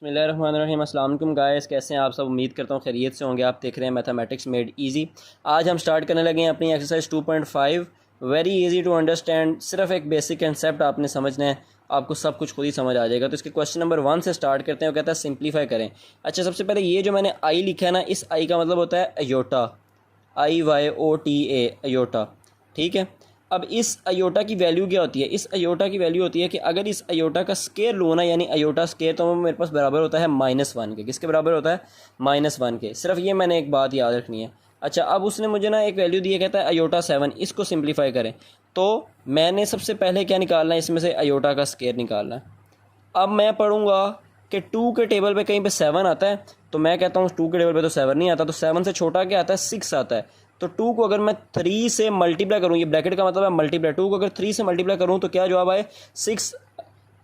बिस्मिल्लाहिर्रहमानिर्रहीम। अस्सलाम वालेकुम गाइस, कैसे हैं आप सब? उम्मीद करता हूँ खैरियत से होंगे। आप देख रहे हैं मैथमेटिक्स मेड इजी। आज हम स्टार्ट करने लगे हैं अपनी exercise 2.5। Very easy to understand. सिर्फ एक बेसिक कंसेप्ट आपने समझना है, आपको सब कुछ खुद ही समझ आ जाएगा। तो इसके क्वेश्चन नंबर 1 से स्टार्ट करते हैं। वो कहता है सिंप्लीफाई करें। अच्छा, सबसे पहले ये जो मैंने आई लिखा है ना, इस आई का मतलब होता है अयोटा, IYOTA, अयोटा। ठीक है। अब इस अयोटा की वैल्यू क्या होती है? इस अयोटा की वैल्यू होती है कि अगर इस अयोटा का स्केयर लो ना, यानी अयोटा स्केयर, तो वो मेरे पास बराबर होता है -1 के। किसके बराबर होता है? -1 के। सिर्फ ये मैंने एक बात याद रखनी है। अच्छा, अब उसने मुझे ना एक वैल्यू दी है, कहता है अयोटा 7। इसको सिंप्लीफाई करें। तो मैंने सबसे पहले क्या निकालना है? इसमें से अयोटा का स्केयर निकालना है। अब मैं पढ़ूंगा कि 2 के टेबल पे कहीं पे 7 आता है, तो मैं कहता हूँ 2 के टेबल पे तो 7 नहीं आता, तो 7 से छोटा क्या आता है? 6 आता है। तो 2 को अगर मैं 3 से मल्टीप्लाई करूँ, ये ब्रैकेट का मतलब है मल्टीप्लाई, 2 को अगर 3 से मल्टीप्लाई करूँ तो क्या जवाब आए? 6।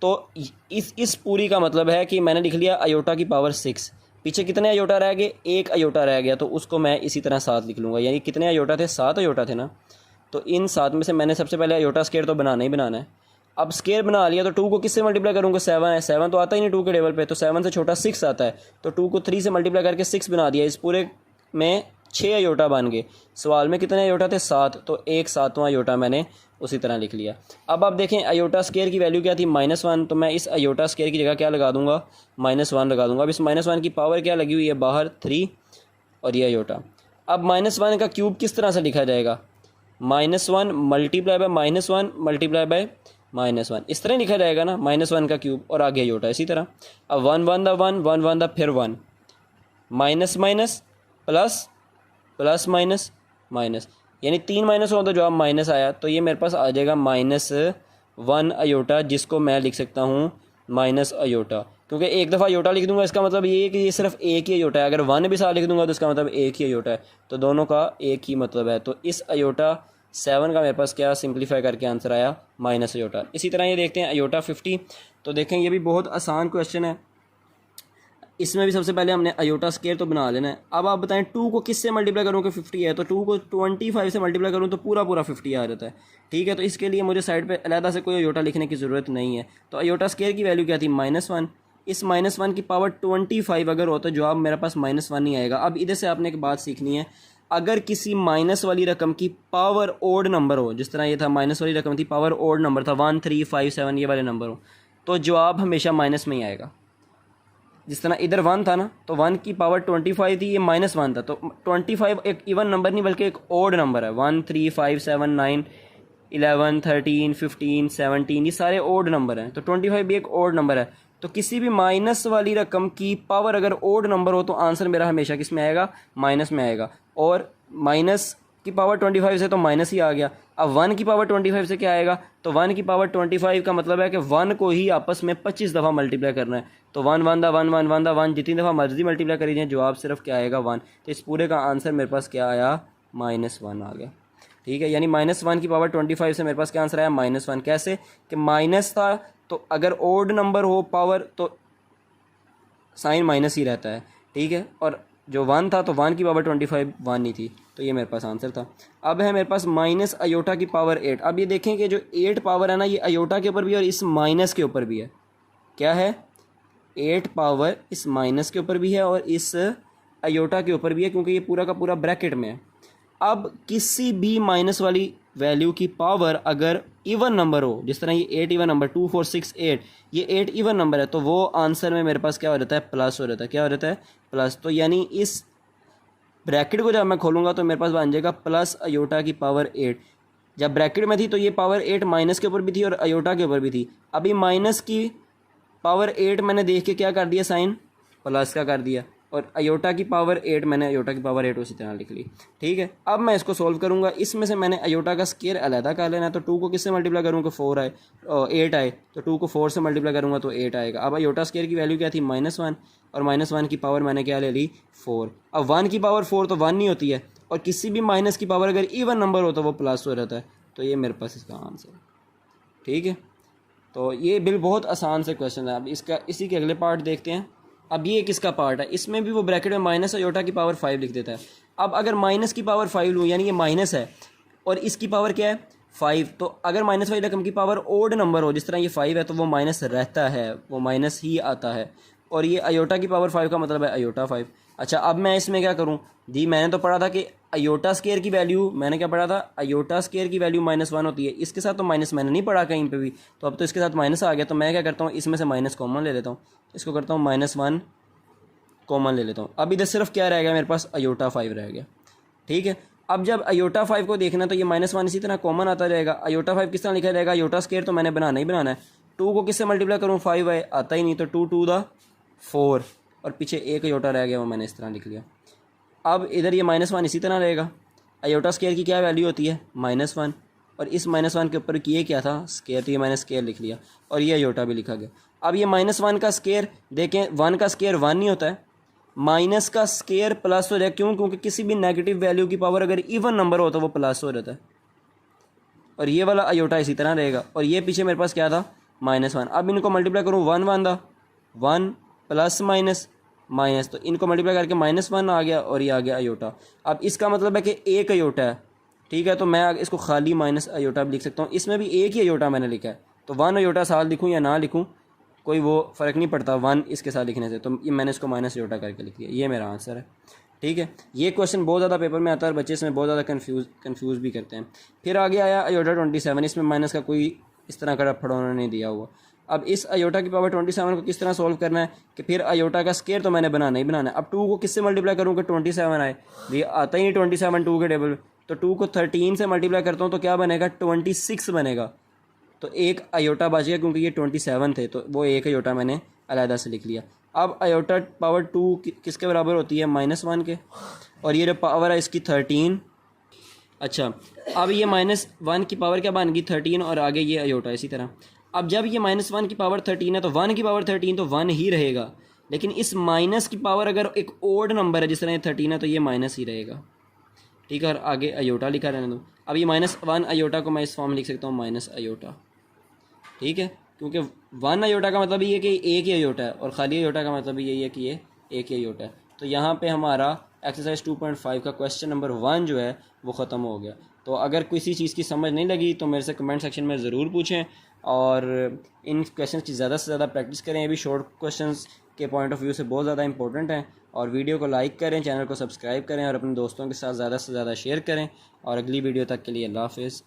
तो इस पूरी का मतलब है कि मैंने लिख लिया अयोटा की पावर 6। पीछे कितने अयोटा रह गए? एक अयोटा रह गया, तो उसको मैं इसी तरह 7 लिख लूँगा। यानी कितने अयोटा थे? 7 अयोटा थे ना। तो इन 7 में से मैंने सबसे पहले अयोटा स्केयर तो बनाना ही बनाना है। अब स्केयर बना लिया, तो 2 को किससे मल्टीप्लाई करूँगा? 7 है। 7 तो आता ही नहीं 2 के टेबल पे, तो 7 से छोटा 6 आता है। तो 2 को 3 से मल्टीप्लाई करके 6 बना दिया। इस पूरे में 6 अयोटा बन गए। सवाल में कितने अयोटा थे? 7। तो एक 7वां अयोटा मैंने उसी तरह लिख लिया। अब आप देखें अयोटा स्केयर की वैल्यू क्या थी? -1। तो मैं इस अयोटा स्केयर की जगह क्या लगा दूंगा? -1 लगा दूंगा। अब इस -1 की पावर क्या लगी हुई है? बाहर 3 और ये अयोटा। अब -1 का क्यूब किस तरह से लिखा जाएगा? -1 मल्टीप्लाई बाय -1 मल्टीप्लाई बाय -1, इस तरह लिखा जाएगा ना, -1 का क्यूब और आगे अयोटा इसी तरह। अब 1 1 द 1 1 1 द फिर 1, minus minus plus plus minus minus, यानी 3 माइनस हो तो जवाब माइनस आया। तो ये मेरे पास आ जाएगा -1 अयोटा, जिसको मैं लिख सकता हूँ माइनस अयोटा। क्योंकि एक दफ़ा अयोटा लिख दूंगा इसका मतलब ये है कि ये सिर्फ एक ही अयोटा है। अगर 1 भी साथ लिख दूंगा तो इसका मतलब एक ही अयोटा है। तो दोनों का एक ही मतलब है। तो इस अयोटा 7 का मेरे पास क्या सिंप्लीफाई करके आंसर आया? Minus iota. इसी तरह ये देखते हैं अयोटा 50। तो देखें ये भी बहुत आसान क्वेश्चन है। इसमें भी सबसे पहले हमने अयोटा स्केयर तो बना लेना है। अब आप बताएं 2 को किससे मल्टीप्लाई करूँ कि 50 है? तो 2 को 25 से मल्टीप्लाई करूँ तो पूरा पूरा 50 आ जाता है। ठीक है। तो इसके लिए मुझे साइड पे अलहदा से कोई अयोटा लिखने की ज़रूरत नहीं है। तो अयोटा स्केयर की वैल्यू क्या थी? -1। इस -1 की पावर 25 अगर हो तो जवाब मेरे पास -1 नहीं आएगा। अब इधर से आपने एक बात सीखनी है। अगर किसी माइनस वाली रकम की पावर ओड नंबर हो, जिस तरह ये था माइनस वाली रकम थी, पावर ओड नंबर था 1 3 5 7 ये वाले नंबर हो, तो जवाब हमेशा माइनस में ही आएगा। जिस तरह इधर 1 था ना, तो 1 की पावर 25 थी, ये -1 था। तो 25 एक इवन नंबर नहीं बल्कि एक ओड नंबर है। 1 3 5 7 9 11 13 15 17 ये सारे ओड नंबर हैं। तो 25 भी एक ओड नंबर है। तो किसी भी माइनस वाली रकम की पावर अगर ओड नंबर हो तो आंसर मेरा हमेशा किस में आएगा? माइनस में आएगा। और माइनस की पावर 25 से तो माइनस ही आ गया। अब 1 की पावर 25 से क्या आएगा? तो 1 की पावर 25 का मतलब है कि 1 को ही आपस में 25 दफ़ा मल्टीप्लाई करना है। तो 1 1 द 1 1 1 द 1, जितनी दफ़ा मर्जी मल्टीप्लाई करी जाए जवाब सिर्फ क्या आएगा? 1। तो इस पूरे का आंसर मेरे पास क्या आया? -1 आ गया। ठीक है। यानी -1 की पावर 25 से मेरे पास क्या आंसर आया? -1। कैसे कि माइनस था, तो अगर ओड नंबर हो पावर तो साइन माइनस ही रहता है। ठीक है। और जो 1 था तो 1 की पावर 25 1 ही थी। तो ये मेरे पास आंसर था। अब है मेरे पास माइनस अयोटा की पावर 8। अब ये देखें कि जो 8 पावर है ना, ये अयोटा के ऊपर भी है और इस माइनस के ऊपर भी है। क्या है? 8 पावर इस माइनस के ऊपर भी है और इस अयोटा के ऊपर भी है, क्योंकि ये पूरा का पूरा ब्रैकेट में है। अब किसी भी माइनस वाली वैल्यू की पावर अगर इवन नंबर हो, जिस तरह ये 8 इवन नंबर 2 4 6 8, ये 8 इवन नंबर है, तो वो आंसर में मेरे पास क्या हो जाता है? प्लस हो जाता है। क्या हो जाता है? प्लस। तो यानी इस ब्रैकेट को जब मैं खोलूँगा तो मेरे पास बन जाएगा प्लस अयोटा की पावर 8। जब ब्रैकेट में थी तो ये पावर 8 माइनस के ऊपर भी थी और अयोटा के ऊपर भी थी। अभी माइनस की पावर 8 मैंने देख के क्या कर दिया? साइन प्लस का कर दिया। और अयोटा की पावर 8 मैंने अयोटा की पावर 8 उसी तरह लिख ली। ठीक है। अब मैं इसको सोल्व करूंगा। इसमें से मैंने अयोटा का स्केयर अलहदा कर लेना है। तो 2 को किससे मल्टीप्लाई करूँगा? 4 आए 8 आए, तो 2 को 4 से मल्टीप्लाई करूँगा तो 8 आएगा। अब अयोटा स्केयर की वैल्यू क्या थी? -1, और -1 की पावर मैंने क्या ले ली? 4। अब 1 की पावर 4 तो 1 नहीं होती है, और किसी भी माइनस की पावर अगर इवन नंबर हो तो वो प्लस हो जाता है। तो ये मेरे पास इसका आंसर है। ठीक है। तो ये बिल बहुत आसान से क्वेश्चन है। अब इसका इसी के अगले पार्ट देखते हैं। अब ये किसका पार्ट है? इसमें भी वो ब्रैकेट में माइनस अयोटा की पावर 5 लिख देता है। अब अगर माइनस की पावर 5 लूँ, यानी ये माइनस है और इसकी पावर क्या है? 5। तो अगर माइनस वाली रकम की पावर ओड नंबर हो, जिस तरह ये 5 है, तो वो माइनस रहता है, वो माइनस ही आता है। और ये अयोटा की पावर 5 का मतलब है अयोटा 5। अच्छा, अब मैं इसमें क्या करूँ दी, मैंने तो पढ़ा था कि अयोटा स्केयर की वैल्यू, मैंने क्या पढ़ा था, अयोटा स्केयर की वैल्यू -1 होती है। इसके साथ तो माइनस मैंने नहीं पढ़ा कहीं पे भी, तो अब तो इसके साथ माइनस आ गया, तो मैं क्या करता हूँ, इसमें से माइनस कॉमन ले लेता हूँ, इसको करता हूँ -1 कॉमन ले लेता हूँ। अब इधर सिर्फ क्या रह गया मेरे पास, अयोटा 5 रह गया। ठीक है, अब जब अयोटा 5 को देखना तो ये -1 इसी तरह कॉमन आता रहेगा। अयोटा 5 किस तरह लिखा जाएगा, अयोटा स्केयर तो मैंने बनाना ही बनाना है। 2 को किससे मल्टीप्लाई करूँ, 5 है, आता ही नहीं, तो 2 2 द 4, और पीछे एक अयोटा रह गया, वो मैंने इस तरह लिख लिया। अब इधर ये -1 इसी तरह रहेगा। अयोटा स्केयर की क्या वैल्यू होती है, -1, और इस -1 के ऊपर ये क्या था, स्केयर, तो ये मैंने स्केयर लिख लिया, और ये अयोटा भी लिखा गया। अब ये -1 का स्केयर देखें, 1 का स्केयर 1 नहीं होता है, माइनस का स्केयर प्लस हो जाए, क्यों, क्योंकि किसी भी नेगेटिव वैल्यू की पावर अगर इवन नंबर हो तो वो प्लस हो जाता है। और ये वाला अयोटा इसी तरह रहेगा, और ये पीछे मेरे पास क्या था, -1। अब इनको मल्टीप्लाई करूँ, 1 1 दा 1 प्लस माइनस माइनस, तो इनको मल्टीप्लाई करके -1 आ गया, और ये आ गया अयोटा। अब इसका मतलब है कि एक अयोटा है। ठीक है, तो मैं इसको खाली माइनस अयोटा भी लिख सकता हूँ, इसमें भी एक ही अयोटा मैंने लिखा है, तो 1 अयोटा साथ लिखूँ या ना लिखूँ कोई वो फ़र्क नहीं पड़ता 1 इसके साथ लिखने से, तो ये मैंने इसको माइनस अयोटा करके लिख दिया। ये मेरा आंसर है। ठीक है, ये क्वेश्चन बहुत ज़्यादा पेपर में आता है और बच्चे इसमें बहुत ज़्यादा कंफ्यूज भी करते हैं। फिर आगे आया अयोटा 27, इसमें माइनस का कोई इस तरह का रफड़ा उन्होंने नहीं दिया हुआ। अब इस अयोटा की पावर 27 को किस तरह सॉल्व करना है, कि फिर अयोटा का स्केयर तो मैंने बनाना ही बनाना है। अब 2 को किससे मल्टीप्लाई करूँ कि 27 आए, ये आता ही नहीं 27 2 के टेबल, तो 2 को 13 से मल्टीप्लाई करता हूँ तो क्या बनेगा, 26 बनेगा। तो एक अयोटा बच गया, क्योंकि ये 27 थे, तो वो एक अयोटा मैंने अलहदा से लिख लिया। अब अयोटा पावर 2 किसके बराबर होती है, -1 के, और ये जो पावर है इसकी 13। अच्छा, अब ये -1 की पावर क्या बन गई, 13, और आगे ये अयोटा इसी तरह। अब जब ये -1 की पावर 13 है तो 1 की पावर 13 तो 1 ही रहेगा, लेकिन इस माइनस की पावर अगर एक ओड नंबर है, जिस तरह ये 13 है, तो ये माइनस ही रहेगा। ठीक है, और आगे अयोटा लिखा रहने दो। अब ये -1 अयोटा को मैं इस फॉर्म में लिख सकता हूँ, माइनस अयोटा। ठीक है, क्योंकि 1 अयोटा का मतलब ये है कि एक ही अयोटा है, और खाली अयोटा का मतलब यही है कि ये एक ही अयोटा है। तो यहाँ पे हमारा एक्सरसाइज 2.5 का क्वेश्चन नंबर 1 जो है वो ख़त्म हो गया। तो अगर किसी चीज़ की समझ नहीं लगी तो मेरे से कमेंट सेक्शन में ज़रूर पूछें, और इन क्वेश्चंस की ज़्यादा से ज़्यादा प्रैक्टिस करें। ये भी शॉर्ट क्वेश्चंस के पॉइंट ऑफ व्यू से बहुत ज़्यादा इंपॉर्टेंट हैं। और वीडियो को लाइक करें, चैनल को सब्सक्राइब करें, और अपने दोस्तों के साथ ज़्यादा से ज़्यादा शेयर करें। और अगली वीडियो तक के लिए अल्लाह हाफ़िज़।